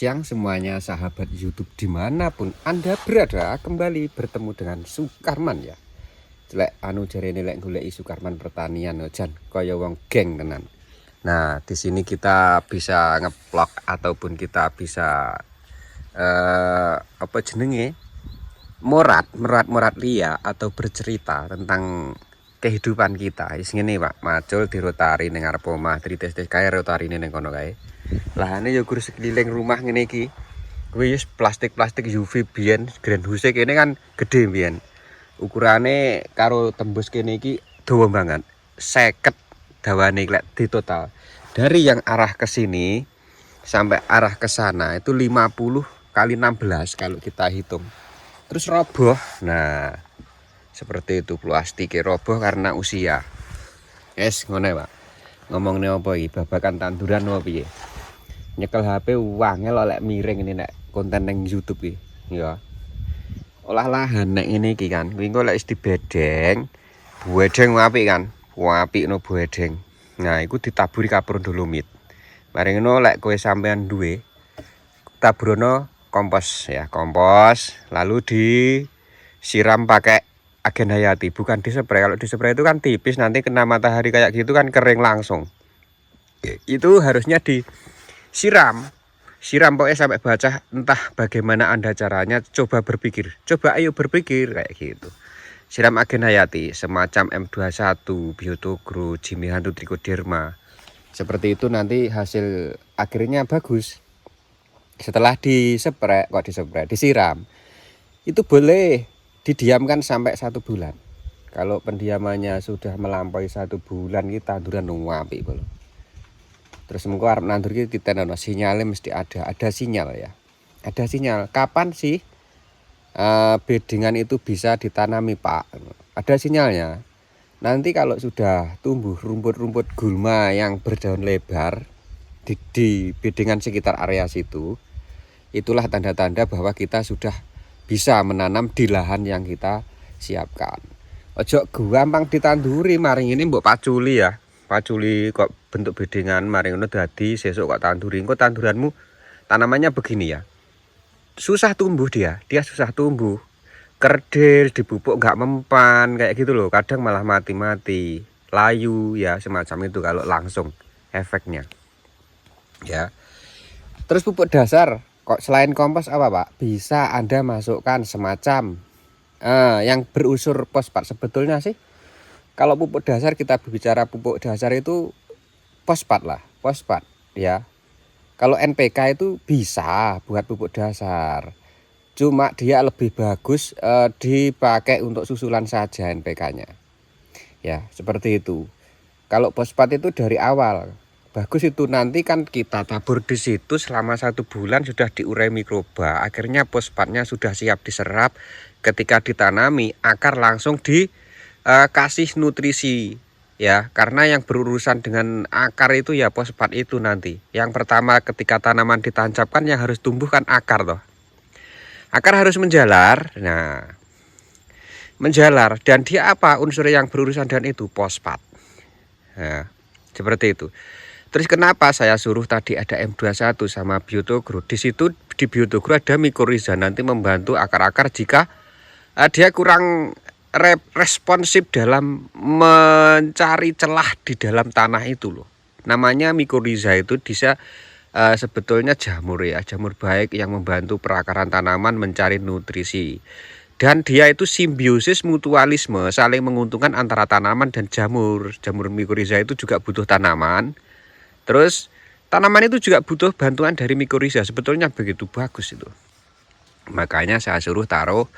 Siang semuanya sahabat YouTube dimanapun Anda berada, kembali bertemu dengan Sukarman ya. Jelek anu jarene lek goleki Sukarman pertanian jan kaya wong geng tenan. Nah, di sini kita bisa ngeplok ataupun kita bisa apa jenenge? Morat lia atau bercerita tentang kehidupan kita. Wis ngene, Pak. Macul di rotari ning arep omah, trites-tes kae rotarine ning kono kae. Lahane ya gur sekeliling rumah ngene iki. Kuwi wis plastik-plastik UV biyen greenhouse kene kan gede biyen. Ukurane karo tembus kene iki dawa banget. 50 dawane lek di total. Dari yang arah ke sini sampai arah ke sana itu 50 kali 16 kalau kita hitung. Terus roboh. Nah, seperti itu plastiknya roboh karena usia. Yes, ngono Pak. Ngomongne apa iki? Babakan tanduran apa piye? Nyekel HP wangel lek miring ini nek konten ning YouTube iki. Ya. Olah lahan nek ngene iki kan. Kuwi engko lek wis dibedeng, buedeng apik kan. Apik no buedeng. Nah, iku ditaburi kapur dolomit. Mari ngono lek kowe sampean duwe taburono kompos ya, kompos lalu disiram pakai agen hayati, bukan dispray. Kalau dispray itu kan tipis, nanti kena matahari kayak gitu kan kering langsung. Itu harusnya disiram pokoknya sampai baca. Entah bagaimana Anda caranya, coba ayo berpikir kayak gitu. Siram agen hayati semacam M21, Biotogro, Jimihantu, Trichoderma. Seperti itu nanti hasil akhirnya bagus. Setelah disiram, itu boleh didiamkan sampai 1 bulan. Kalau pendiamannya sudah melampaui 1 bulan, kita tanduran apik lho. Terus mengko arep nandur iki ditenono sinyalnya mesti ada sinyal ya. Ada sinyal kapan sih bedengan itu bisa ditanami, Pak. Ada sinyalnya. Nanti kalau sudah tumbuh rumput-rumput gulma yang berdaun lebar di bedengan sekitar area situ, itulah tanda-tanda bahwa kita sudah bisa menanam di lahan yang kita siapkan. Ojo gampang ditanduri, mari ini mbok paculi ya. Paculi kok bentuk bedengan, mari ngono dadi sesuk kok tanduri. Engko tanduranmu tanamannya begini ya. Susah tumbuh dia susah tumbuh. Kerdil, dipupuk nggak mempan kayak gitu loh. Kadang malah mati-mati, layu ya, semacam itu kalau langsung efeknya. Ya. Terus pupuk dasar kok selain kompos apa Pak? Bisa Anda masukkan semacam yang berunsur fosfat. Sebetulnya sih kalau pupuk dasar, kita berbicara pupuk dasar itu fosfat lah, fosfat ya. Kalau NPK itu bisa buat pupuk dasar. Cuma dia lebih bagus dipakai untuk susulan saja NPK-nya. Ya, seperti itu. Kalau fosfat itu dari awal bagus, itu nanti kan kita tabur di situ selama 1 bulan sudah diurai mikroba, akhirnya fosfatnya sudah siap diserap. Ketika ditanami, akar langsung dikasih nutrisi ya, karena yang berurusan dengan akar itu ya fosfat itu nanti. Yang pertama ketika tanaman ditancapkan yang harus tumbuh kan akar toh. Akar harus menjalar. Nah, menjalar dan dia apa unsur yang berurusan dengan itu? Fosfat. Nah, seperti itu. Terus kenapa saya suruh tadi ada M21 sama Biotogro? Di situ di Biotogro ada mikoriza, nanti membantu akar-akar jika dia kurang responsif dalam mencari celah di dalam tanah itu loh. Namanya mikoriza itu bisa sebetulnya jamur ya, jamur baik yang membantu perakaran tanaman mencari nutrisi. Dan dia itu simbiosis mutualisme, saling menguntungkan antara tanaman dan jamur. Jamur mikoriza itu juga butuh tanaman. Terus tanaman itu juga butuh bantuan dari mikoriza. Sebetulnya begitu bagus itu. Makanya saya suruh taruh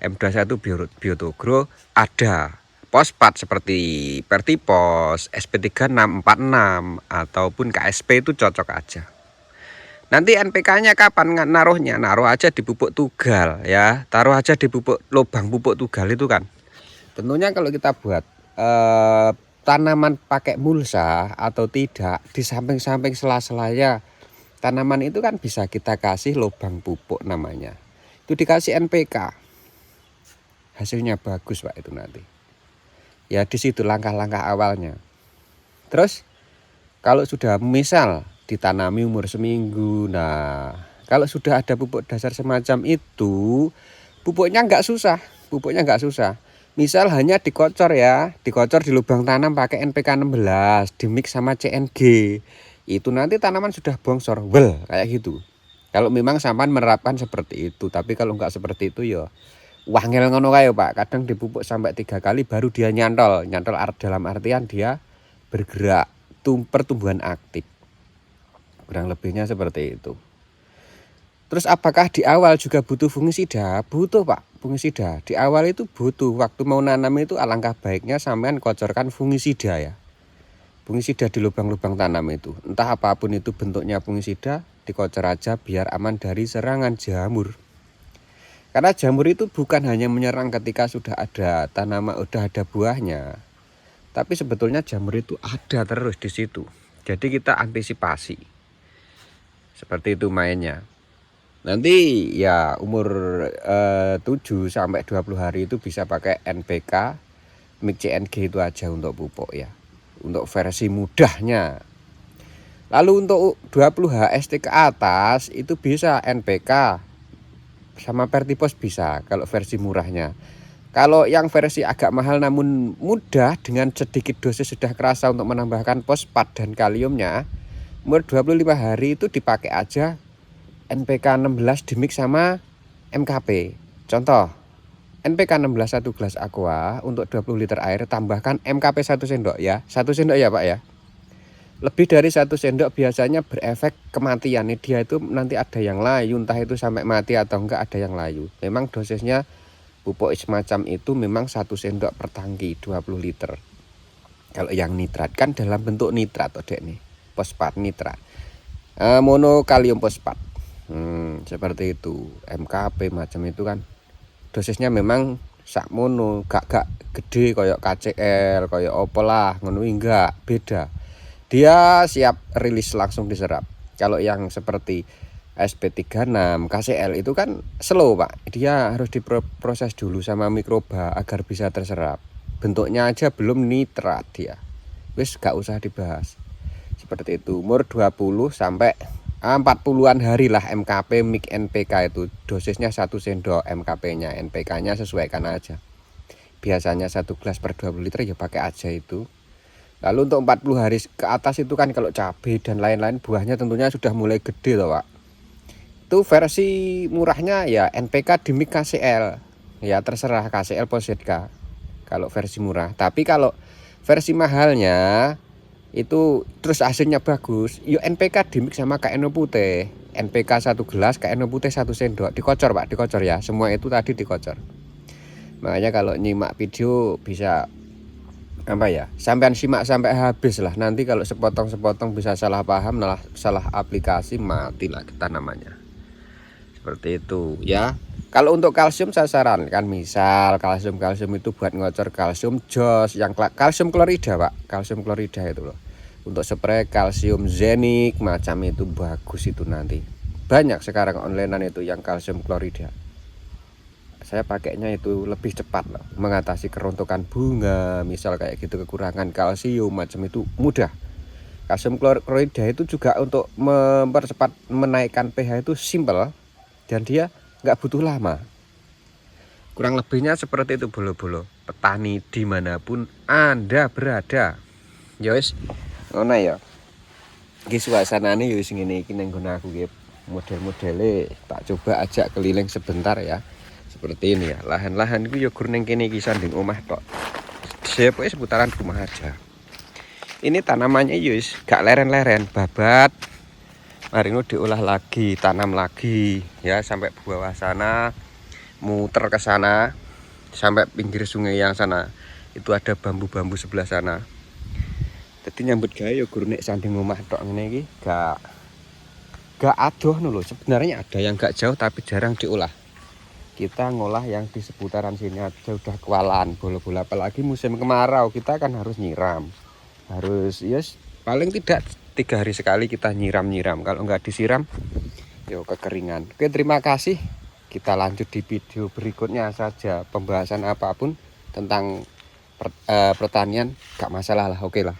M21 Biotogro, ada fosfat seperti Pertipos, SP3646 ataupun KSP itu cocok aja. Nanti NPK-nya kapan naruhnya? Naruh aja di pupuk tugal ya. Taruh aja di lubang pupuk tugal itu kan. Tentunya kalau kita buat tanaman pakai mulsa atau tidak, di samping-samping sela-selanya tanaman itu kan bisa kita kasih lubang pupuk namanya. Itu dikasih NPK. Hasilnya bagus Pak itu nanti. Ya di situ langkah-langkah awalnya. Terus kalau sudah misal ditanami umur seminggu, nah Kalau sudah ada pupuk dasar semacam itu, pupuknya nggak susah, Misal hanya dikocor ya, dikocor di lubang tanam pakai NPK 16, dimix sama CNG. Itu nanti tanaman sudah bongsor, well kayak gitu. Kalau memang sampean menerapkan seperti itu, tapi kalau nggak seperti itu ya wangel ngono kae Pak. Kadang dipupuk sampai 3 kali baru dia nyantol. Dalam artian dia bergerak, pertumbuhan aktif. Kurang lebihnya seperti itu. Terus apakah di awal juga butuh fungisida? Butuh Pak, fungisida. Di awal itu butuh, waktu mau nanam itu alangkah baiknya sampean kocorkan fungisida ya. Fungisida di lubang-lubang tanam itu. Entah apapun itu bentuknya fungisida, dikocor aja biar aman dari serangan jamur. Karena jamur itu bukan hanya menyerang ketika sudah ada tanaman, udah ada buahnya. Tapi sebetulnya jamur itu ada terus di situ. Jadi kita antisipasi. Seperti itu mainnya. Nanti ya umur 7 sampai 20 hari itu bisa pakai NPK, Mix CNG itu aja untuk pupuk ya. Untuk versi mudahnya. Lalu untuk 20 HST ke atas itu bisa NPK sama Vertipos bisa kalau versi murahnya. Kalau yang versi agak mahal namun mudah dengan sedikit dosis sudah kerasa untuk menambahkan fosfat dan kaliumnya, umur 25 hari itu dipakai aja NPK 16 dimix sama MKP. Contoh, NPK 16 1 gelas aqua untuk 20 liter air tambahkan MKP 1 sendok ya. 1 sendok ya Pak ya. Lebih dari 1 sendok biasanya berefek kematian. Dia itu nanti ada yang layu, entah itu sampai mati atau enggak ada yang layu. Memang dosisnya pupuk semacam itu memang 1 sendok per tangki 20 liter. Kalau yang nitrat kan dalam bentuk nitrat Dek nih. Fosfat nitrat. Monokalium fosfat. Seperti itu. MKP macam itu kan dosisnya memang sakmono, gak gede kayak KCL, kayak opo lah, ngono enggak, beda. Dia siap rilis langsung diserap. Kalau yang seperti SP36, KCL itu kan slow Pak. Dia harus diproses dulu sama mikroba agar bisa terserap. Bentuknya aja belum nitrat dia. Wis gak usah dibahas. Seperti itu. Umur 20 sampai 40-an hari lah MKP Mix NPK itu. Dosisnya 1 sendok MKP-nya, NPK-nya sesuaikan aja. Biasanya 1 gelas per 20 liter ya pakai aja itu. Lalu untuk 40 hari ke atas itu kan kalau cabai dan lain-lain buahnya tentunya sudah mulai gede loh Pak. Itu versi murahnya ya NPK dimix KCL. Ya terserah KCL Posetka kalau versi murah. Tapi kalau versi mahalnya itu terus hasilnya bagus, yuk NPK dimix sama KNO putih. NPK 1 gelas, KNO putih 1 sendok. Dikocor Pak, dikocor ya. Semua itu tadi dikocor. Makanya kalau nyimak video bisa sampean simak sampai habis lah. Nanti kalau sepotong-sepotong bisa salah paham, salah aplikasi, matilah kita namanya. Seperti itu ya. Kalau untuk kalsium saya sarankan misal kalsium itu buat ngocor kalsium jos yang kalsium klorida Pak. Kalsium klorida itu loh. Untuk spray kalsium zenik macam itu bagus itu nanti. Banyak sekarang onlinean itu yang kalsium klorida. Saya pakainya itu lebih cepat loh, mengatasi kerontokan bunga, misal kayak gitu kekurangan kalsium macam itu mudah. Kalsium klorida itu juga untuk mempercepat menaikkan pH itu simple dan dia nggak butuh lama. Kurang lebihnya seperti itu bolo-bolo. Petani dimanapun Anda berada. Yowis, ngono ya. Iki suasanane yo wis ngene iki nang nggon aku iki. Model-modele tak coba ajak keliling sebentar ya. Seperti ini ya, lahan-lahan itu ya gur ning kene iki sanding omah tok. Sepoke seputaran rumah aja. Ini tanamannya yus gak leren-leren, babat. Mari ini diolah lagi, tanam lagi ya sampai bawah sana, muter ke sana sampai pinggir sungai yang sana. Itu ada bambu-bambu sebelah sana. Jadi nyambut gawe ya gur nek sanding omah tok ngene iki gak adoh lho. Sebenarnya ada yang gak jauh tapi jarang diolah. Kita ngolah yang di seputaran sini aja udah kewalahan bola-bola, apalagi musim kemarau kita kan harus nyiram, harus yes paling tidak 3 hari sekali kita nyiram. Kalau nggak disiram yo kekeringan. Oke, terima kasih, kita lanjut di video berikutnya saja. Pembahasan apapun tentang pertanian gak masalah lah, oke lah.